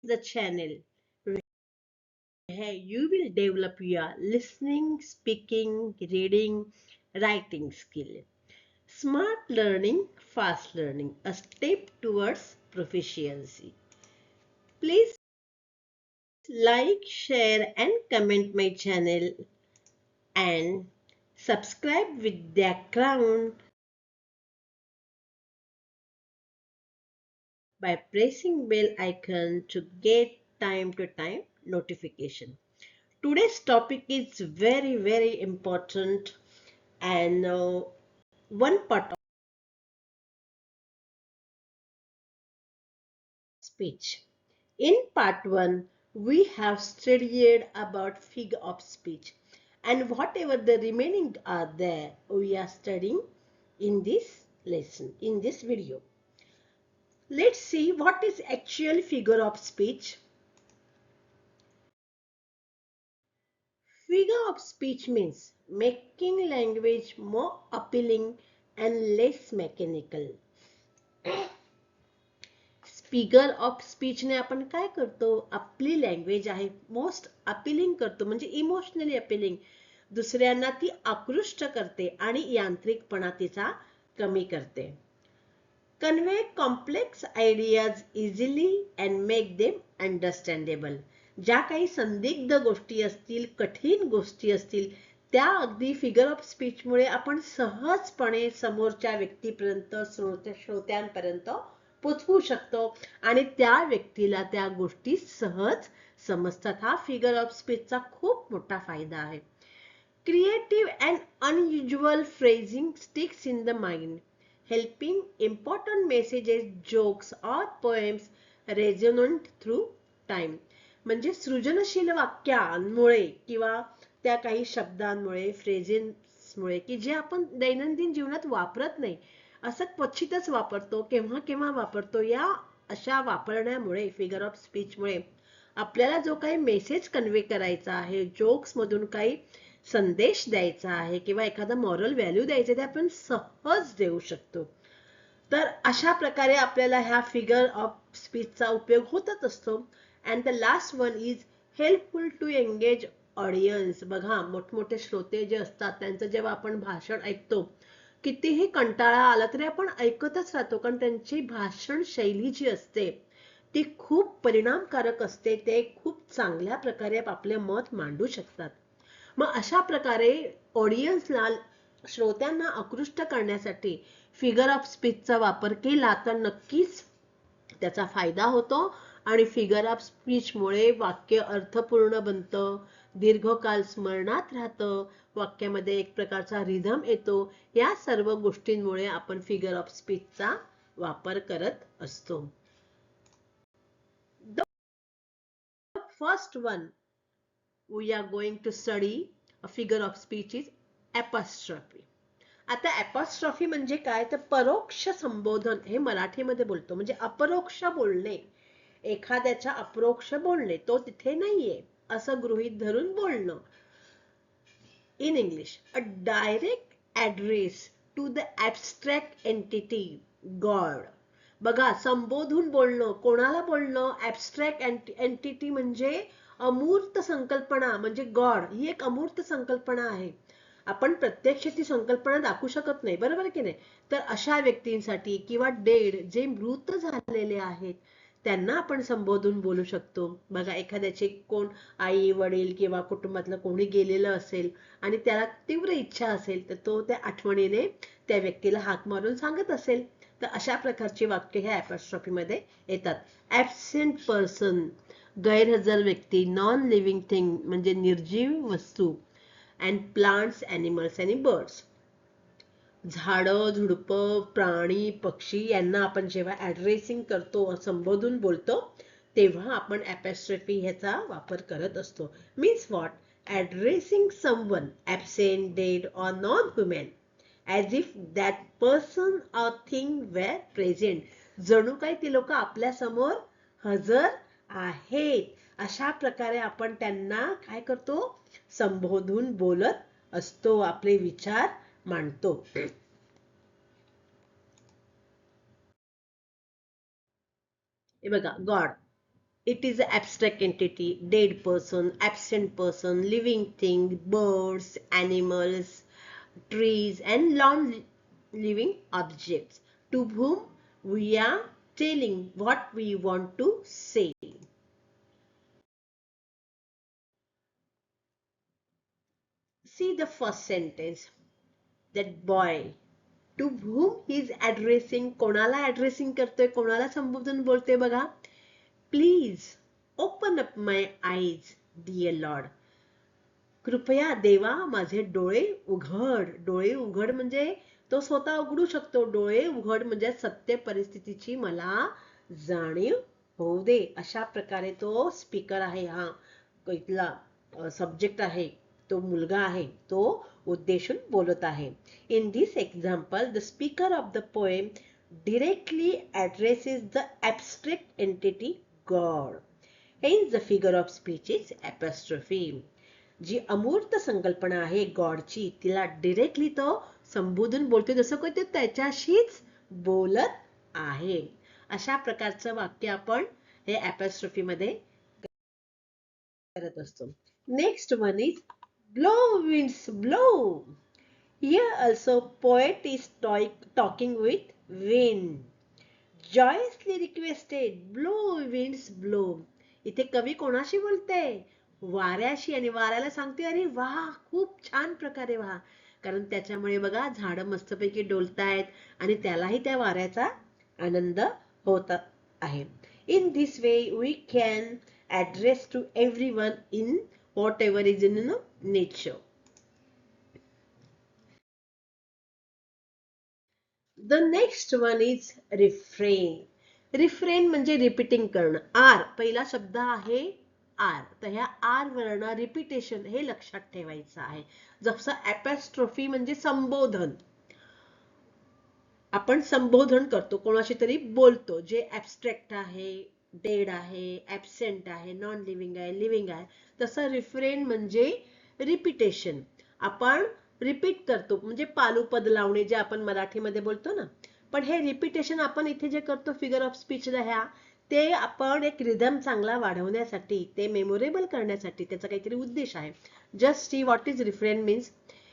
the channel where you will develop your listening, speaking, reading, writing skill. Smart learning, fast learning, a step towards proficiency. Please like, share and comment my channel and subscribe with the crown by pressing bell icon to get time to time notification. Today's topic is very important and one part of speech. In part 1, we have studied about figure of speech and whatever the remaining are there, we are studying in this lesson, in this video. Let's see what is actual figure of speech. Figure of speech means making language more appealing and less mechanical. Figure of स्पीचने आपण काय करतो, आपली language आहे most appealing करतो, म्हणजे emotionally appealing, दुसऱ्यांना ती आकृष्ट करते आणि यांत्रिकपणा तिचा कमी करते. Convey complex ideas easily and make them understandable. ज्या काही संदिग्ध गोष्टी असतील, कठीण गोष्टी असतील, त्या अगदी फिगर ऑफ स्पीच मुळे आपण सहजपणे समोरच्या व्यक्तीपर्यंत, श्रोत्यांपर्यंत पोचवू शकतो आणि त्या व्यक्तीला त्या गोष्टी सहज समजतात. हा फिगर ऑफ स्पीचचा खूप मोठा फायदा आहे. Creative and unusual phrasing sticks in the mind, helping important messages, jokes or poems resonate through time. म्हणजे सृजनशील वाक्यांमुळे किंवा त्या काही शब्दांमुळे, फ्रेजेसमुळे की जे आपण दैनंदिन जीवनात वापरत नाही, असं क्वचितच वापरतो, केव्हा केव्हा वापरतो, या अशा वापरण्यामुळे फिगर ऑफ स्पीचमुळे आपल्याला जो काही मेसेज कन्वे करायचा आहे, जोक्स मधून काही संदेश द्यायचा आहे किंवा एखादा मॉरल व्हॅल्यू द्यायचा ते आपण सहज देऊ शकतो. तर अशा प्रकारे आपल्याला ह्या फिगर ऑफ स्पीचचा उपयोग होतच असतो. And the last one is helpful to engage audience. बघा, मोठमोठे श्रोते जे असतात त्यांचं जेव्हा आपण भाषण ऐकतो, कितीही कंटाळा आला तरी आपण ऐकतच राहतो, कारण त्यांची भाषण शैली जी असते ती खूप परिणामकारक असते. ते खूप चांगल्या प्रकारे आपले मत मांडू शकतात. मग अशा प्रकारे ऑडियन्सला, श्रोत्यांना आकृष्ट करण्यासाठी फिगर ऑफ स्पीचचा वापर केला तर नक्कीच त्याचा फायदा होतो आणि फिगर ऑफ स्पीचमुळे वाक्य अर्थपूर्ण बनतं, दीर्घकाल स्मरणात राहतं, वाक्यामध्ये एक प्रकारचा रिदम येतो. या सर्व गोष्टींमुळे आपण फिगर ऑफ स्पीचचा वापर करत असतो. The first one we are going to study a figure of speech is apostrophe. आता apostrophe म्हणजे काय, तर परोक्ष संबोधन हे मराठीमध्ये बोलतो, म्हणजे अपरोक्ष बोलणे, एखाद्याच्या अप्रोक्ष बोलणे, तो तिथे नाहीये असं गृहीत धरून बोलणं. In English, a direct address to the abstract entity God. बघा, संबोधून बोलणं, कोणाला बोलणं, abstract entity म्हणजे अमूर्त संकल्पना, म्हणजे गॉड ही एक अमूर्त संकल्पना आहे. आपण प्रत्यक्ष ती संकल्पना दाखवू शकत नाही, बरोबर की नाही. तर अशा व्यक्तींसाठी किंवा डेड, जे मृत झालेले आहेत, त्यांना आपण संबोधून बोलू शकतो. बघा, एखाद्याचे कोण आई वडील किंवा कुटुंबातलं कोणी गेलेलं असेल आणि त्याला तीव्र इच्छा असेल, तर तो त्या आठवणीने त्या व्यक्तीला हाक मारून सांगत असेल, तर अशा प्रकारची वाक्य ह्या अपॉस्ट्रॉफी मध्ये येतात. ऍबसेंट पर्सन, गैरहजर व्यक्ती, नॉन लिव्हिंग थिंग म्हणजे निर्जीव वस्तू, अँड प्लांट्स, ॲनिमल्स आणि बर्ड्स, झाडं, झुडपं, प्राणी, पक्षी यांना आपण जेव्हा ॲड्रेसिंग करतो, संबोधून बोलतो, तेव्हा आपण ॲपॉस्ट्रॉफी ह्याचा वापर करत असतो. Means what, addressing someone absent, dead or non human as if that person or thing were present. जणू काही ती लोक आपल्या समोर हजर आहेत, अशा प्रकारे आपण त्यांना काय करतो, संबोधून बोलत असतो, आपले विचार मांडतो. हे बघा, God, It is an abstract entity, dead person, absent person, living thing, birds, animals, trees, and non-living objects to whom we are telling what we want to say. See the first sentence. That boy to whom he is addressing, कोणाला addressing करतोय, कोणाला संबोधन बोलतोय बघा. Please open up my eyes, dear Lord. कृपया देवा माझे डोळे उघड. डोळे उघड म्हणजे तो स्वतः उघडू शकतो. डोळे उघड म्हणजे सत्य परिस्थितीची मला जाणीव होऊ दे. अशा प्रकारे तो स्पीकर आहे, हा इथला सब्जेक्ट आहे, तो मुलगा आहे, तो उद्देशून बोलत आहे. In this example, the speaker of the poem directly addresses the abstract entity God. Hence, the figure of speech is apostrophe. जी अमूर्त संकल्पना आहे गॉडची, तिला डिरेक्टली तो संबोधून बोलतोय, जसं काही ते त्याच्याशीच बोलत आहे. अशा प्रकारचं वाक्य आपण हे apostrophe मध्ये करत असतो. Next one is blow winds blow. Here also poet is talking with wind. Joyously requested, blow winds blow. इथे कवी कोणाशी बोलते? वाऱ्याशी. आणि वाऱ्याला सांगते अरे वाह, खूप छान प्रकारे वाह. कारण त्याच्यामुळे बघा झाडं मस्तपैकी डोलतायत आणि त्यालाही त्या वाऱ्याचा आनंद होत आहे. In this way we can address to everyone in whatever is in nature. The next one is refrain. Refrain म्हणजे रिपीटिंग करणं. आर पहिला शब्द आहे आर, तर ह्या आर वर्ण रिपीटेशन हे लक्षात ठेवायचं आहे. जसं apostrophe म्हणजे संबोधन. आपण संबोधन करतो, कोणाशी तरी बोलतो, जे ऍबस्ट्रॅक्ट आहे, डेड आहे, ऍबसेंट आहे, नॉन लिव्हिंग आहे, लिव्हिंग आहे. तसं रिफ्रेन म्हणजे रिपीटेशन. आपण रिपीट करतो, म्हणजे पालुपद लावणे जे आपण मराठीमध्ये बोलतो ना. पण हे रिपीटेशन आपण इथे जे करतो फिगर ऑफ स्पीचला ह्या, ते आपण एक रिदम चांगला वाढवण्यासाठी, ते मेमोरेबल करण्यासाठी त्याचा काहीतरी उद्देश आहे. Just see what is refrain means.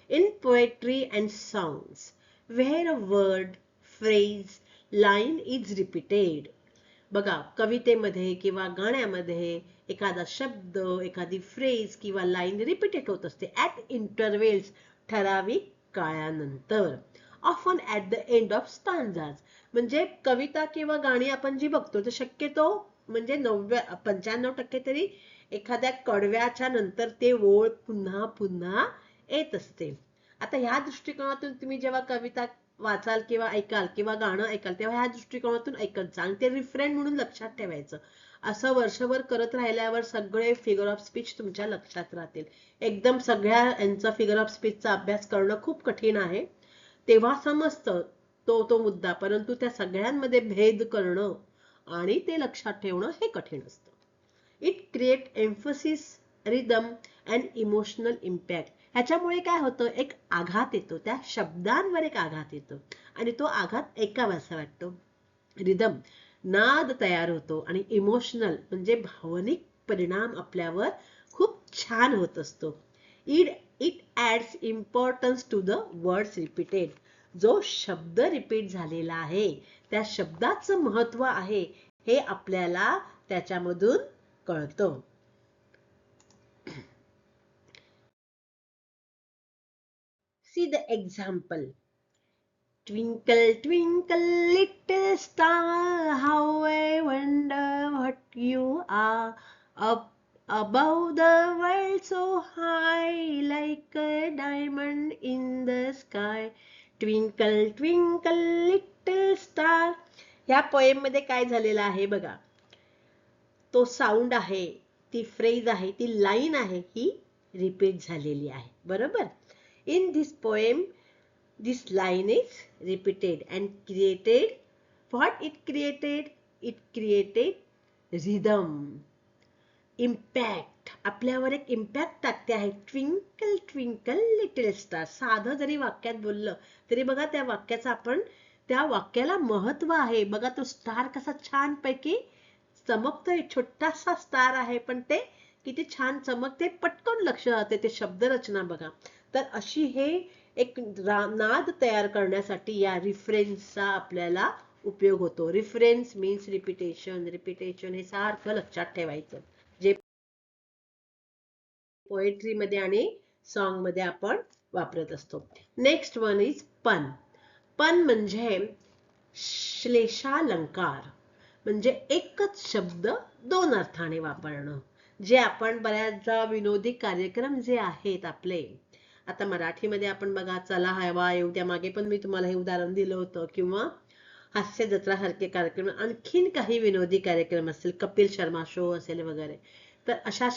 In poetry and songs where a word, phrase, line is repeated. बघा कवितेमध्ये किंवा गाण्यामध्ये एखादा शब्द, एखादी फ्रेज किंवा लाईन रिपीटेड होत असते ऍट इंटरव्हेल्स, ठराविक काळानंतर. Often at the end of stanzas. म्हणजे कविता किंवा गाणी आपण जी बघतो तर शक्यतो म्हणजे 95% तरी एखाद्या कडव्याच्या नंतर ते ओळ पुन्हा पुन्हा येत असते. आता ह्या दृष्टिकोनातून तुम्ही जेव्हा कविता वाचाल किंवा ऐकाल किंवा गाणं ऐकाल तेव्हा ह्या दृष्टिकोनातून ऐकत जा आणि ते रिफ्रेन म्हणून लक्षात ठेवायचं. असं वर्षभर करत राहिल्यावर सगळे फिगर ऑफ स्पीच तुमच्या लक्षात राहतील. एकदम सगळ्या यांचा फिगर ऑफ स्पीचचा अभ्यास करणं खूप कठीण आहे. तेव्हा समजतं तो मुद्दा, परंतु त्या सगळ्यांमध्ये भेद करणं आणि ते लक्षात ठेवणं हे कठीण असतं. It create emphasis, rhythm and emotional impact. ह्याच्यामुळे काय होतं, एक आघात येतो, त्या शब्दांवर एक आघात येतो आणि तो आघात ऐकावासा वाटतो. रिदम नाद तयार होतो आणि इमोशनल म्हणजे भावनिक परिणाम आपल्यावर खूप छान होत असतो. It adds importance to the words repeated. जो शब्द रिपीट झालेला आहे त्या शब्दाचं महत्व आहे हे आपल्याला त्याच्यामधून कळतं. See the example. Twinkle, twinkle, little star, how I wonder what you are. Up above the world so high, like a diamond in the sky. Twinkle, twinkle, little star. ह्या पोएम मध्ये काय झालेलं आहे बघा. तो साऊंड आहे, ती phrase आहे, ती लाईन आहे, ही रिपीट झालेली आहे. बरोबर. In this poem, this line is repeated and created what it created? It created rhythm, impact. आपल्यावर एक इम्पॅक्ट टाकते आहे. Twinkle twinkle little star. साधं जरी वाक्यात बोललं तरी बघा त्या वाक्याचा आपण त्या वाक्याला महत्व आहे. बघा तो स्टार कसा छान पैकी चमकतं, एक छोटासा स्टार आहे, पण ते किती छान चमकते, पटकन लक्ष राहते ते शब्दरचना बघा. तर अशी हे एक नाद तयार करण्यासाठी या रिफरेन्सचा आपल्याला उपयोग होतो. Reference means repetition. रिपिटेशन हे सारखं लक्षात ठेवायचं, जे पोएट्री मध्ये आणि सॉन्ग मध्ये आपण वापरत असतो. नेक्स्ट वन इज पन. पन म्हणजे श्लेषालंकार, म्हणजे एकच शब्द दोन अर्थाने वापरणं, जे आपण बऱ्याचदा विनोदी कार्यक्रम जे आहेत आपले, आता मराठीमध्ये आपण बघा चला हवा येऊ द्या, मागे पण मी तुम्हाला हे उदाहरण दिलं होतं, किंवा हास्य जत्रा सारखे कार्यक्रम, आणखीन काही विनोदी कार्यक्रम असतील, कपिल शर्मा शो असेल वगैरे, तर अशा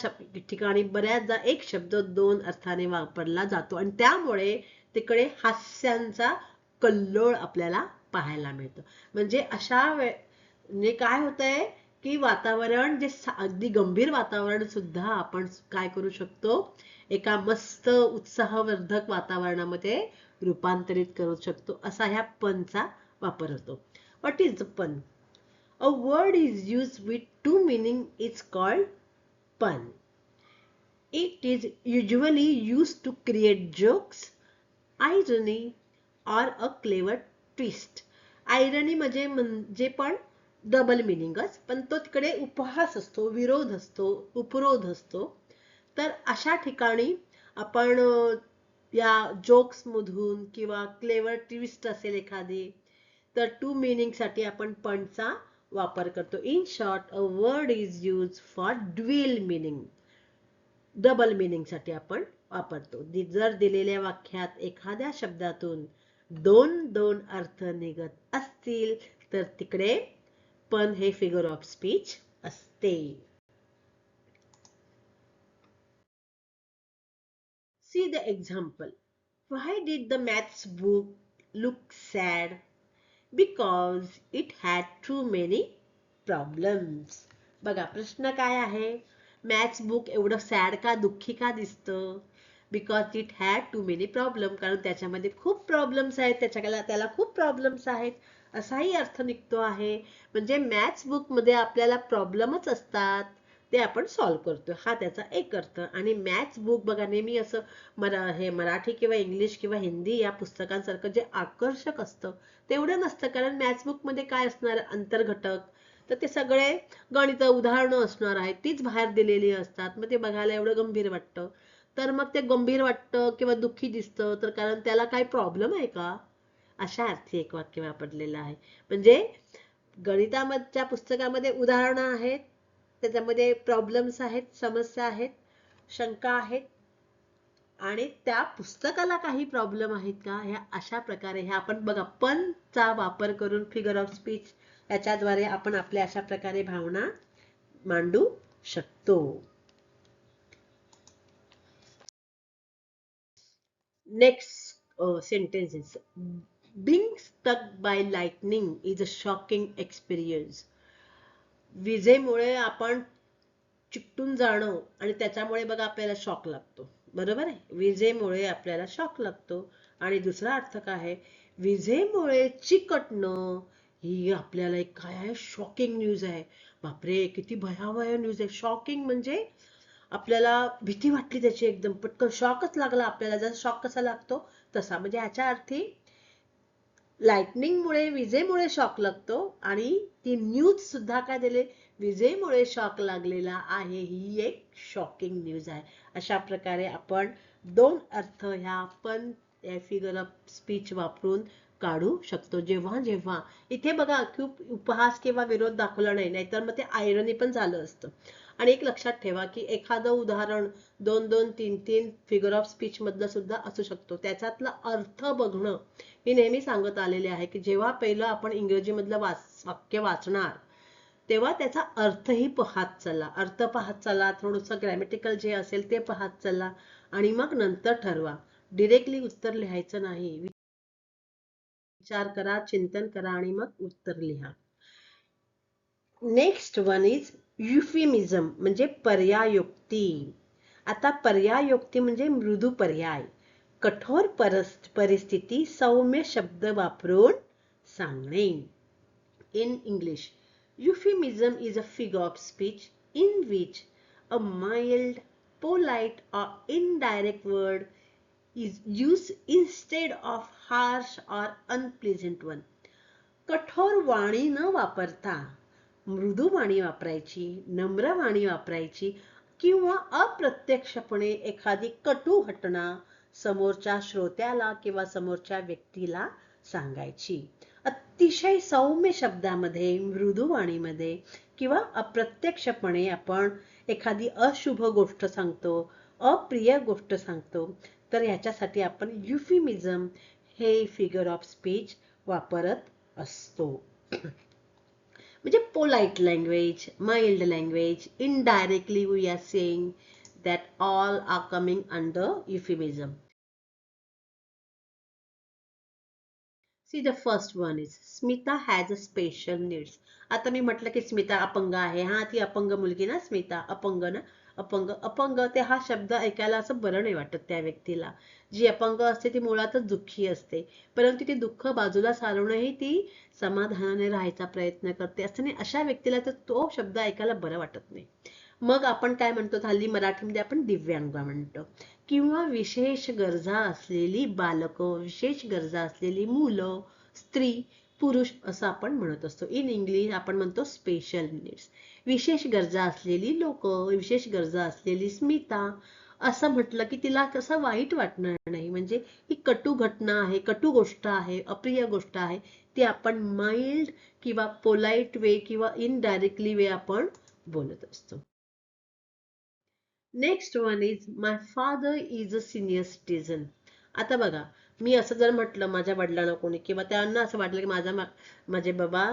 ठिकाणी बऱ्याचदा एक शब्द दोन अर्थाने वापरला जातो आणि त्यामुळे तिकडे हास्यांचा कल्लोळ आपल्याला पाहायला मिळतो. म्हणजे अशा म्हणजे काय होतंय की वातावरण जे अगदी गंभीर वातावरण सुद्धा आपण काय करू शकतो, एका मस्त उत्साहवर्धक वातावरणामध्ये रूपांतरित करू शकतो, असा ह्या पनचा वापर होतो. व्हॉट इज द पन? A word is used with to meaning is called pun. It is usually used to create jokes, irony or a clever twist. Irony म्हणजे पण डबल मिनिंगच, पण तो तिकडे उपहास असतो, विरोध असतो, उपरोध असतो. तर अशा ठिकाणी आपण या जोक्स मधून किंवा क्लेवर ट्विस्ट असेल एखादी, तर टू मिनिंग साठी आपण पणचा वापर करतो. In short, a word is use for dual meaning. Double meaning साठी आपण वापरतो. जर दिलेल्या वाक्यात एखाद्या शब्दातून दोन दोन अर्थ निघत असतील तर तिकडे पण हे फिगर ऑफ स्पीच असते. See the example. Why did the maths book look sad? Because it had too many problems. बघा प्रश्न काय आहे? मॅथ्स बुक एवढं सॅड का, दुःखी का दिसतं? Because it had too many problem, कारण त्याच्यामध्ये खूप प्रॉब्लेम्स आहेत, त्याला खूप प्रॉब्लेम्स आहेत, असाही अर्थ निघतो आहे. म्हणजे मॅथ्स बुक मध्ये आपल्याला प्रॉब्लेमच असतात, ते आपण सॉल्व्ह करतो, हा त्याचा एक अर्थ. आणि मॅथ्स बुक बघा नेहमी असं हे मराठी किंवा इंग्लिश किंवा हिंदी या पुस्तकांसारखं जे आकर्षक असतं तेवढं नसतं, कारण मॅथ्स बुक मध्ये काय असणार, अंतर्घटक, तर ते सगळे गणित उदाहरणं असणार आहेत, तीच बाहेर दिलेली असतात, मग ते बघायला एवढं गंभीर वाटतं. तर मग ते गंभीर वाटतं किंवा दुःखी दिसतं, तर कारण त्याला काही प्रॉब्लेम आहे का, अशा अर्थी एक वाक्य वापरलेलं आहे. म्हणजे गणिताच्या पुस्तकामध्ये उदाहरणं आहेत, त्याच्यामध्ये प्रॉब्लेम्स आहेत, समस्या आहेत, शंका आहेत, आणि त्या पुस्तकाला काही प्रॉब्लेम आहेत का, ह्या अशा प्रकारे ह्या आपण बघा पण चा वापर करून फिगर ऑफ स्पीच याच्याद्वारे आपण आपल्या अशा प्रकारे भावना मांडू शकतो. Next sentence is being struck by lightning is a shocking experience. विजेमुळे आपण चिकटून जाणं आणि त्याच्यामुळे बघा आपल्याला शॉक लागतो, बरोबर आहे, विजेमुळे आपल्याला शॉक लागतो. आणि दुसरा अर्थ काय आहे, विजेमुळे चिकटणं ही आपल्याला एक काय आहे, शॉकिंग न्यूज आहे. बापरे, किती भयावह न्यूज आहे. शॉकिंग म्हणजे आपल्याला भीती वाटली त्याची, एकदम पटकन शॉकच लागला आपल्याला, जर शॉक कसा लागतो तसा. म्हणजे ह्याच्या अर्थी लाइटनिंग मुळे, विजेमुळे शॉक लागतो, आणि ती न्यूज सुद्धा काय दिले, विजेमुळे शॉक लागलेला आहे, ही एक शॉकिंग न्यूज आहे. अशा प्रकारे आपण दोन अर्थ ह्या पण फिगर ऑफ स्पीच वापरून काढू शकतो. जेव्हा जेव्हा इथे बघा खूप उपहास किंवा विरोध दाखवला नाही, नाहीतर मग ते आयरनी पण झालं असतं. आणि एक लक्षात ठेवा की एखादं उदाहरण दोन दोन तीन तीन फिगर ऑफ स्पीच मधलं सुद्धा असू शकतो. त्याच्यातला अर्थ बघणं मी नेहमी सांगत आलेले आहे की जेव्हा पहिलं आपण इंग्रजी मधलं वाक्य वाचणार तेव्हा त्याचा अर्थही पाहत चला, अर्थ पाहत चला, थोडंसं ग्रॅमॅटिकल जे असेल ते पाहत चला, आणि मग नंतर ठरवा. डिरेक्टली उत्तर लिहायचं नाही, विचार करा, चिंतन करा आणि मग उत्तर लिहा. नेक्स्ट वन इज युफिमिझम, म्हणजे पर्यायोक्ती. आता पर्यायोक्ती म्हणजे मृदू पर्याय, कठोर परिस्थिती सौम्य शब्द वापरून सांगणे. In English, Euphemism is a figure of speech in which a mild, polite, or indirect word is used instead of harsh or unpleasant one. कठोर वाणी न वापरता मृदू वाणी वापरायची, नम्र वाणी वापरायची किंवा अप्रत्यक्षपणे एखादी कटू घटना समोरच्या श्रोत्याला किंवा समोरच्या व्यक्तीला सांगायची. अतिशय सौम्य शब्दामध्ये, मृदू वाणीमध्ये किंवा अप्रत्यक्षपणे आपण एखादी अशुभ गोष्ट सांगतो, अप्रिय गोष्ट सांगतो, तर ह्याच्यासाठी आपण युफिमिझम हे फिगर ऑफ स्पीच वापरत असतो. म्हणजे polite language, mild language, indirectly we are saying that all are coming under euphemism. See, the first one is Smita has a special needs. आता मी म्हटलं की स्मिता अपंग आहे. हा, ती अपंग मुलगी ना स्मिता, अपंग ना, अपंग. अपंग ते हा शब्द ऐकायला असं बरं नाही वाटत त्या व्यक्तीला. जी अपंग असते ती मुळातच दुःखी असते, परंतु ती दुःख बाजूला सारवूनही ती समाधानाने राहायचा प्रयत्न करते. असं नाही, अशा व्यक्तीला तर तो शब्द ऐकायला बरं वाटत नाही. मग आपण काय म्हणतो, हल्ली मराठीमध्ये आपण दिव्यांग म्हणतो, किंवा विशेष गरजा असलेली बालकं, विशेष गरजा असलेली मुलं, स्त्री, पुरुष असं आपण म्हणत असतो. इन इंग्लिश आपण म्हणतो स्पेशल नीड्स. विशेष गरजा असलेली लोक, विशेष गरजा असलेली स्मिता असं म्हटलं की तिला कसं वाईट वाटणार नाही. म्हणजे ही कटू घटना आहे, कटू गोष्ट आहे, अप्रिय गोष्ट आहे, ती आपण माइल्ड किंवा पोलाइट वे किंवा इनडायरेक्टली वे आपण बोलत असतो. Next one is my father is a senior citizen. आता बघा, मी असं जर म्हटलं माझ्या वडिलांना कोणी किंवा त्यांना असं वाटलं की माझे बाबा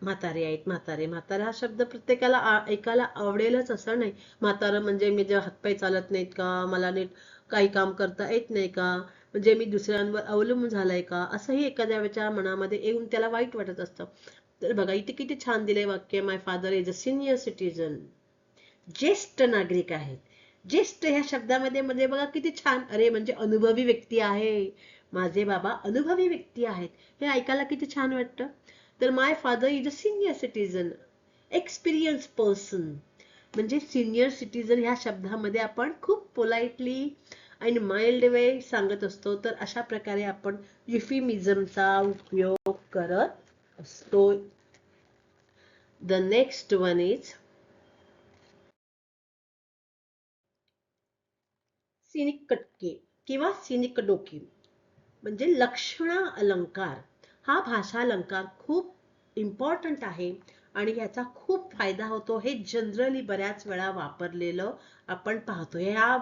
म्हातारे आहेत, म्हातारा हा शब्द प्रत्येकाला ऐकायला आवडेलच असं नाही. म्हातारं म्हणजे मी जेव्हा हातपाय चालत नाहीत का, मला नीट काही काम करता येत नाही का, म्हणजे मी दुसऱ्यांवर अवलंबून झालाय का, असंही एखाद्याच्या मनामध्ये येऊन त्याला वाईट वाटत असतं. तर बघा इथे किती छान दिलंय वाक्य, my father is a senior citizen. ज्येष्ठ नागरिक आहेत. ज्येष्ठ ह्या शब्दामध्ये म्हणजे बघा किती छान, अरे म्हणजे अनुभवी व्यक्ती आहे, माझे बाबा अनुभवी व्यक्ती आहेत, हे ऐकायला किती छान वाटतं. तर my father is a senior citizen, experience person. म्हणजे सिनियर सिटीजन ह्या शब्दामध्ये आपण खूप पोलाइटली आणि माइल्ड वे सांगत असतो. तर अशा प्रकारे आपण युफिमिझमचा उपयोग करत असतो. The next one is scenic कटके किंवा सिनिक डोकी. म्हणजे लक्षणा अलंकार हा भाषा अलंकार खूप इम्पॉर्टंट आहे आणि याचा खूप फायदा होतो. हे जनरली बऱ्याच वेळा वापरलेलं आपण पाहतो. ह्या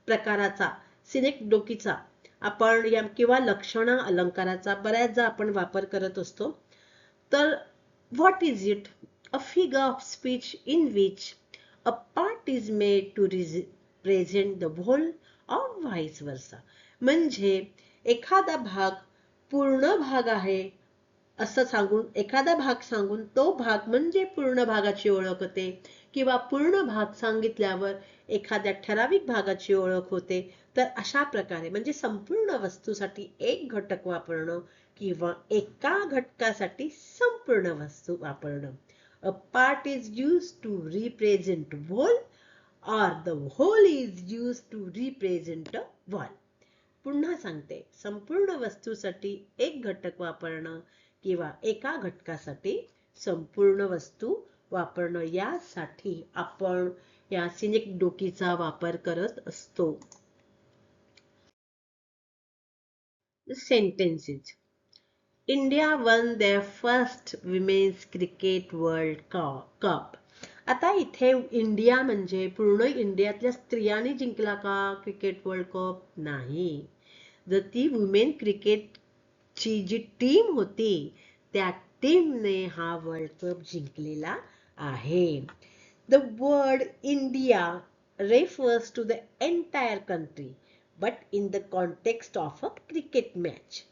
प्रकाराचा सिनिक डोकीचा आपण या किंवा लक्षणा अलंकाराचा बऱ्याचदा आपण वापर करत असतो. तर what is it? A figure of speech in which a part is made to present the whole or vice versa. म्हणजे एखादा भाग पूर्ण भाग आहे असं सांगून, एखादा भाग सांगून तो भाग म्हणजे पूर्ण भागाची ओळख होते, किंवा पूर्ण भाग सांगितल्यावर एखाद्या ठराविक भागाची ओळख होते. तर अशा प्रकारे म्हणजे संपूर्ण वस्तूसाठी एक घटक वापरणं किंवा एका घटकासाठी संपूर्ण वस्तू वापरणं. A part is used to represent whole or the whole is used to represent a one. पुन्हा सांगते, संपूर्ण वस्तूसाठी एक घटक वापरणं किंवा एका घटकासाठी संपूर्ण वस्तू वापरणं, यासाठी आपण या सिनिक डोकीचा वापर करत असतो. Sentences. India won their first women's cricket world cup. आता इथे इंडिया म्हणजे पूर्ण इंडियातल्या स्त्रियांनी जिंकला का क्रिकेट वर्ल्ड कप? नाही. जर ती वुमेन क्रिकेटची जी टीम होती त्या टीमने हा वर्ल्ड कप जिंकलेला आहे. The word India refers to the entire country but in the context of a cricket match.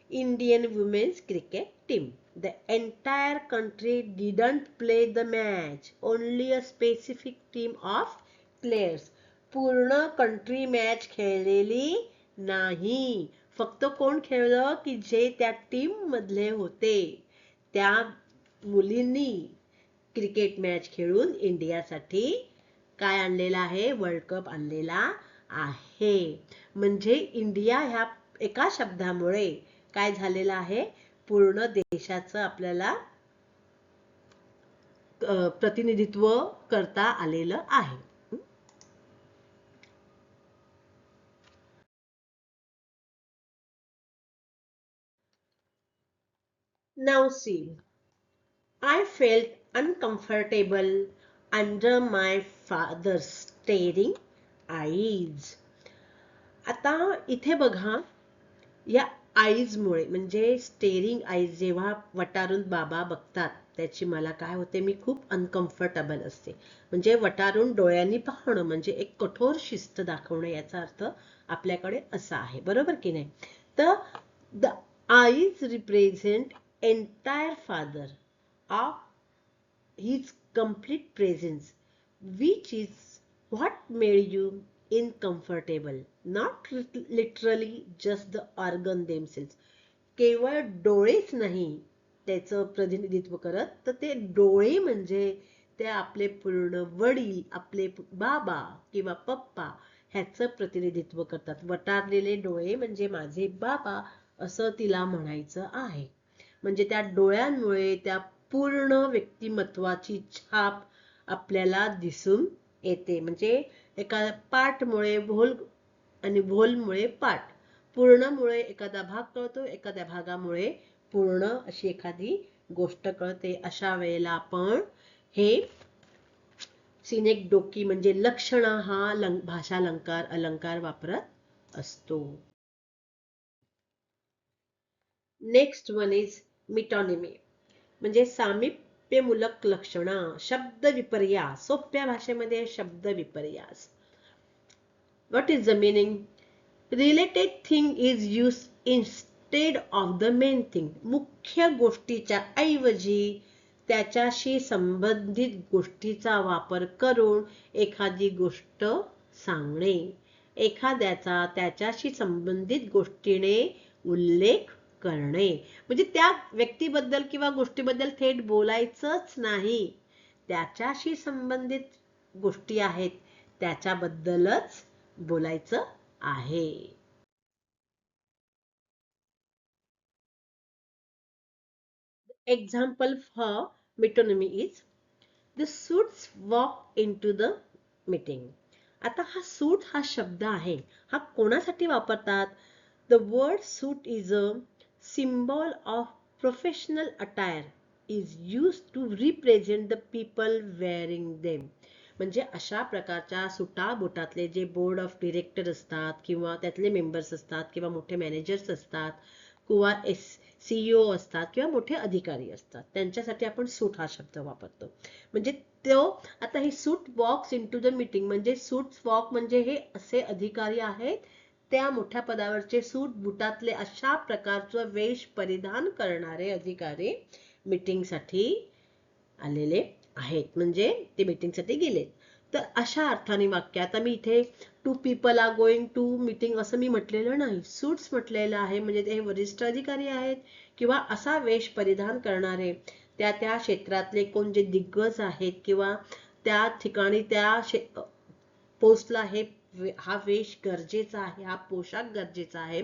Indian women's cricket team. The entire country didn't play the match. Only a specific team of players. पूर्ण country match खेळलेली नाही. फक्त कोण खेळलं की जे त्या team मधले होते, त्या मुलींनी क्रिकेट मॅच खेळून इंडियासाठी काय आणलेला आहे, वर्ल्ड कप आणलेला आहे. म्हणजे इंडिया ह्या एका शब्दामुळे काय झालेलं आहे, पूर्ण देशाचं आपल्याला प्रतिनिधित्व करता आलेलं आहे. Now see, I felt uncomfortable under my father's staring eyes. आता इथे बघा, या आईज मुळे म्हणजे स्टेरिंग आईज, जेव्हा वटारून बाबा बघतात त्याची मला काय होते, मी खूप अनकम्फर्टेबल असते. म्हणजे वटारून डोळ्यांनी पाहणं म्हणजे एक कठोर शिस्त दाखवणं, याचा अर्थ आपल्याकडे असा आहे, बरोबर की नाही. तर the eyes represent entire father of his complete presence, which is what made you uncomfortable, not literally just the organ themselves. केवळ डोळेच नाही त्याचं प्रतिनिधित्व करत, तर ते डोळे म्हणजे ते आपले पूर्ण वडील, आपले बाबा किंवा पप्पा ह्याचं प्रतिनिधित्व करतात. वटारलेले डोळे म्हणजे माझे बाबा असं तिला म्हणायचं आहे. म्हणजे त्या डोळ्यांमुळे त्या पूर्ण व्यक्तिमत्वाची छाप आपल्याला दिसून येते. म्हणजे एका पाठमुळे भोल आणि भोलमुळे पाठ, पूर्णमुळे एखादा भाग कळतो, एखाद्या भागामुळे पूर्ण अशी एखादी गोष्ट कळते. अशा वेळेला आपण हे सिनेक्डोकी म्हणजे लक्षण हा भाषा अलंकार वापरत असतो. नेक्स्ट वन इज मिटॉनिमी, म्हणजे सामिप्यमूलक लक्षणं, शब्द विपर्यास. सोप्या भाषेमध्ये शब्द विपर्यास. What is the meaning? Related thing is used instead of the main thing. मुख्य गोष्टीच्या ऐवजी त्याच्याशी संबंधित गोष्टीचा वापर करून एखादी गोष्ट सांगणे. एखाद्याचा त्याच्याशी संबंधित गोष्टीने उल्लेख करणे. म्हणजे त्या व्यक्तीबद्दल किंवा गोष्टीबद्दल थेट बोलायचंच नाही, त्याच्याशी संबंधित गोष्टी आहेत त्याच्याबद्दलच बोलायचं आहे. Example for metonymy is the suits walk into the meeting. आता हा सूट हा शब्द आहे, हा कोणासाठी वापरतात? The word suit is a symbol of professional attire, is used to represent the people wearing them. म्हणजे अशा प्रकारच्या सुटा बोटातले जे बोर्ड ऑफ डिरेक्टर असतात किंवा त्यातले मेंबर्स असतात किंवा मोठे मॅनेजर्स असतात किंवा CEO असतात किंवा मोठे अधिकारी असतात, त्यांच्यासाठी आपण सूट हा शब्द वापरतो. म्हणजे तो आता ही सूट वॉक्स इनटू द मीटिंग, म्हणजे सूट वॉक म्हणजे हे असे अधिकारी आहेत, त्या मोठ्या पदावरचे सूट बुटातले अशा प्रकारचं वेश परिधान करणारे अधिकारी मीटिंगसाठी आलेले आहेत, म्हणजे ते मीटिंगसाठी गेले. तर अशा अर्थाने वाक्य, आता मी इथे two people are going to meeting असं मी म्हटलेलं नाही, सूट्स म्हटलेलं आहे. म्हणजे ते वरिष्ठ अधिकारी आहेत किंवा असा वेश परिधान करणारे त्या क्षेत्रातले कोण जे दिग्गज आहेत किंवा त्या ठिकाणी त्या पोस्टला हा वेश गरजेचा आहे, हा पोशाख गरजेचा आहे,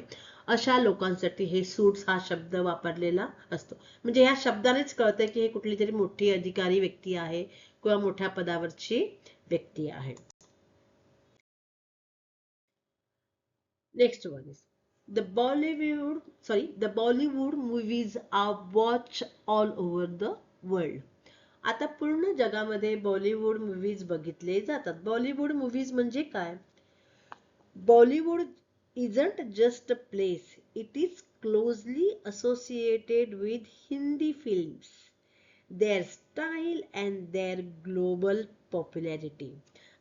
अशा लोकांसाठी हे सूट्स हा शब्द वापरलेला असतो. म्हणजे या शब्दानेच कळतं की हे कुठली तरी मोठी अधिकारी व्यक्ती आहे किंवा मोठ्या पदावरची व्यक्ती आहे. Next one is the Bollywood movies are watched all over the world. आता पूर्ण जगामध्ये बॉलिवूड मूवीज बघितले जातात. बॉलिवूड मूवीज म्हणजे काय? Bollywood isn't just a place, it is closely associated with Hindi films, their style and their global popularity.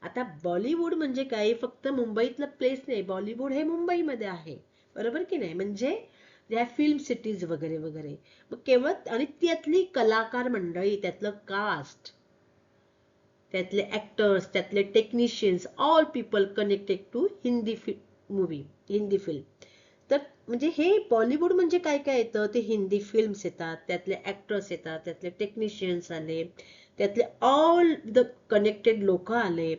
आता बॉलिवूड म्हणजे काय? फक्त मुंबईतलं प्लेस नाही, बॉलिवूड हे मुंबईमध्ये आहे, बरोबर की नाही? म्हणजे या फिल्म सिटीज वगैरे वगैरे. मग केवळ आणि त्यातली कलाकार मंडळी, त्यातलं कास्ट, त्यातले ऍक्टर्स, त्यातले technicians, all people connected to Hindi movie, Hindi film. तर म्हणजे हे बॉलिवूड म्हणजे काय काय येतं? ते हिंदी फिल्म्स येतात, त्यातले ऍक्टर्स येतात, त्यातले टेक्निशियन्स आले, त्यातले ऑल द कनेक्टेड लोक आले,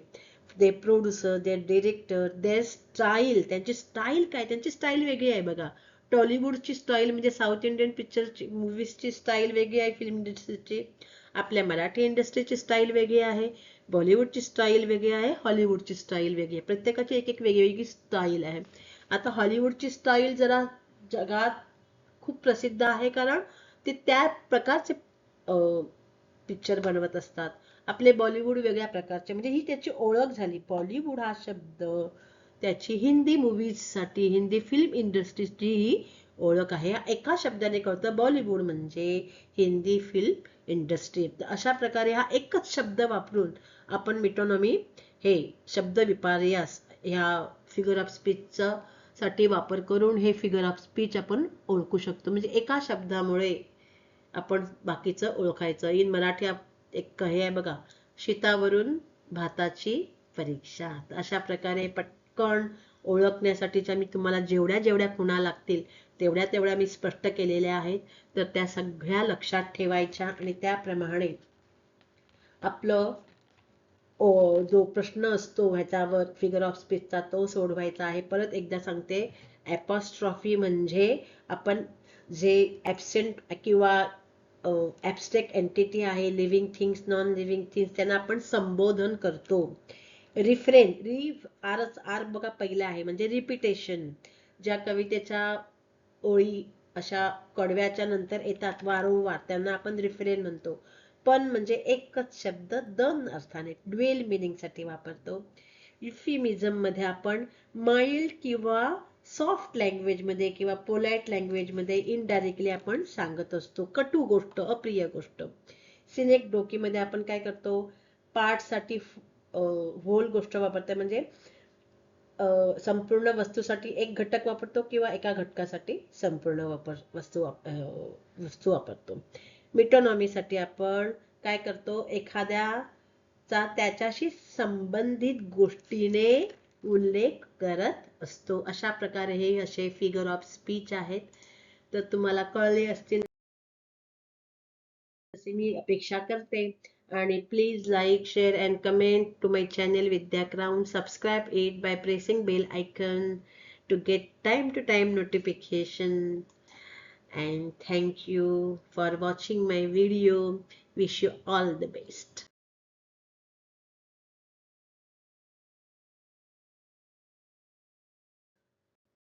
दे प्रोड्युसर, दे डिरेक्टर, दे स्टाईल, त्यांची स्टाईल काय, त्यांची स्टाईल वेगळी आहे बघा. टॉलिवूडची स्टाईल म्हणजे साऊथ इंडियन पिक्चरची मूवीजची स्टाईल वेगळी आहे, फिल्म इंडस्ट्रीची. आपल्या मराठी इंडस्ट्रीची स्टाईल वेगळी आहे, बॉलिवूडची स्टाईल वेगळी आहे, हॉलिवूडची स्टाईल वेगळी आहे. प्रत्येकाची एक एक वेगळी स्टाईल आहे. आता हॉलिवूडची स्टाईल जरा जगात खूप प्रसिद्ध आहे, कारण ते त्या प्रकारचे पिक्चर बनवत असतात. आपले बॉलिवूड वेगळ्या प्रकारचे, म्हणजे ही त्याची ओळख झाली. बॉलिवूड हा शब्द त्याची हिंदी मूवीज साठी, हिंदी फिल्म इंडस्ट्रीची ही ओळख आहे. एका शब्दाने कळतं बॉलिवूड म्हणजे हिंदी फिल्म इंडस्ट्री. अशा प्रकारे हा एकच शब्द वापरून आपण मिटोनॉमी हे शब्द विपर्यास ह्या फिगर ऑफ स्पीचचा साठी वापर करून हे फिगर ऑफ स्पीच आपण ओळखू शकतो. म्हणजे एका शब्दामुळे आपण बाकीचं ओळखायचं. इन मराठी एक हे आहे बघा, शीतावरून भाताची परीक्षा. अशा प्रकारे पटकन ओळखण्यासाठीच्या मी तुम्हाला जेवढ्या जेवढ्या खुणा लागतील तेवढ्या तेवढ्या मी स्पष्ट केलेल्या आहेत. तर त्या सगळ्या लक्षात ठेवायच्या आणि त्याप्रमाणे आपलं जो प्रश्न असतो ह्याच्यावर फिगर ऑफ स्पीचचा तो सोडवायचा आहे. परत एकदा सांगते, ॲपॉस्ट्रॉफी म्हणजे आपण जे ॲबसेंट किंवा ॲबस्ट्रॅक्ट एंटिटी आहे, living things, non living things, त्यांना आपण संबोधन करतो. रिफ्रेन, आर बघा पहिला आहे म्हणजे रिपिटेशन. ज्या कवितेच्या ओळी अशा कडव्याच्या नंतर येतात वारंवार त्यांना आपण रिफ्रेन म्हणतो. पण म्हणजे एकच शब्द दोन अर्थाने ड्वेल मिनिंग साठी वापरतो. युफिमिझम मध्ये आपण माइल्ड किंवा सॉफ्ट लँग्वेज मध्ये किंवा पोलाइट लँग्वेज मध्ये इनडायरेक्टली आपण सांगत असतो कटू गोष्ट, अप्रिय गोष्ट. सिनेक्डोकी मध्ये आपण काय करतो, पार्ट साठी होल गोष्ट वापरतो, म्हणजे संपूर्ण वस्तूसाठी एक घटक वापरतो किंवा एका घटकासाठी संपूर्ण वस्तू वापरतो. मिटोनॉमी साठी आपण काय करतो, एखाद्याचा त्याच्याशी संबंधित गोष्टीने उल्लेख करत असतो. अशा प्रकारे हे असे फिगर ऑफ स्पीच आहेत. तर तुम्हाला कळले असतील असे मी अपेक्षा करते. आणि please like, share and comment to my channel Vidya crown. Subscribe it by pressing bell icon to get time to time notification. And thank you for watching my video. Wish you all the best.